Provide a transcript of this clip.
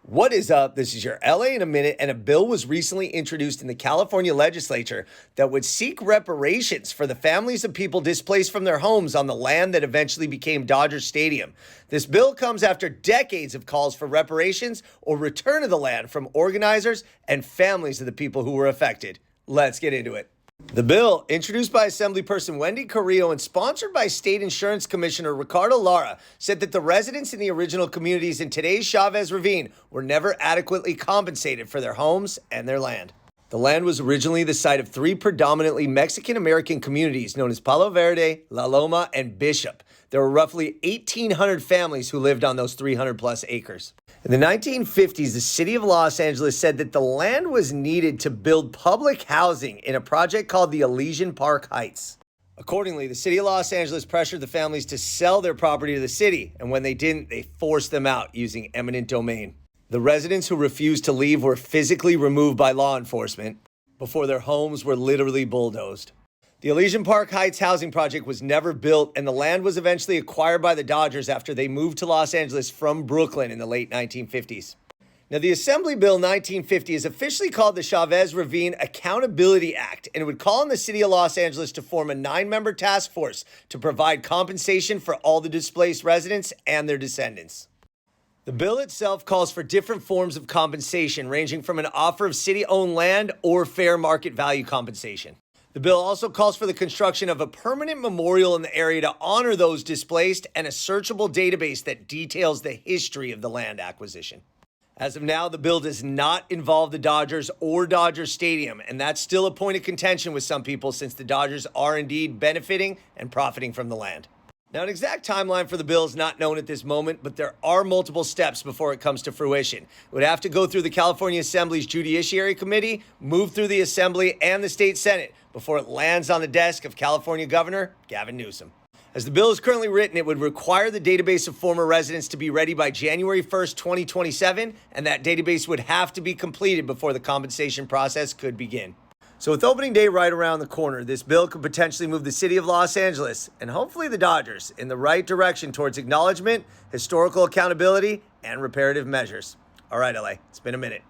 What is up? This is your LA in a minute, and a bill was recently introduced in the California legislature that would seek reparations for the families of people displaced from their homes on the land that eventually became Dodger Stadium. This bill comes after decades of calls for reparations or return of the land from organizers and families of the people who were affected. Let's get into it. The bill, introduced by Assemblyperson Wendy Carrillo and sponsored by State Insurance Commissioner Ricardo Lara, said that the residents in the original communities in today's Chavez Ravine were never adequately compensated for their homes and their land. The land was originally the site of three predominantly Mexican-American communities known as Palo Verde, La Loma, and Bishop. There were roughly 1,800 families who lived on those 300-plus acres. In the 1950s, the city of Los Angeles said that the land was needed to build public housing in a project called the Elysian Park Heights. Accordingly, the city of Los Angeles pressured the families to sell their property to the city, and when they didn't, they forced them out using eminent domain. The residents who refused to leave were physically removed by law enforcement before their homes were literally bulldozed. The Elysian Park Heights housing project was never built, and the land was eventually acquired by the Dodgers after they moved to Los Angeles from Brooklyn in the late 1950s. Now, the Assembly Bill 1950 is officially called the Chavez Ravine Accountability Act, and it would call on the city of Los Angeles to form a 9-member task force to provide compensation for all the displaced residents and their descendants. The bill itself calls for different forms of compensation, ranging from an offer of city-owned land or fair market value compensation. The bill also calls for the construction of a permanent memorial in the area to honor those displaced and a searchable database that details the history of the land acquisition. As of now, the bill does not involve the Dodgers or Dodger Stadium, and that's still a point of contention with some people since the Dodgers are indeed benefiting and profiting from the land. Now, an exact timeline for the bill is not known at this moment, but there are multiple steps before it comes to fruition. It would have to go through the California Assembly's Judiciary Committee, move through the Assembly and the State Senate before it lands on the desk of California Governor Gavin Newsom. As the bill is currently written, it would require the database of former residents to be ready by January 1st, 2027, and that database would have to be completed before the compensation process could begin. So with opening day right around the corner, this bill could potentially move the city of Los Angeles and hopefully the Dodgers in the right direction towards acknowledgement, historical accountability, and reparative measures. All right, LA, it's been a minute.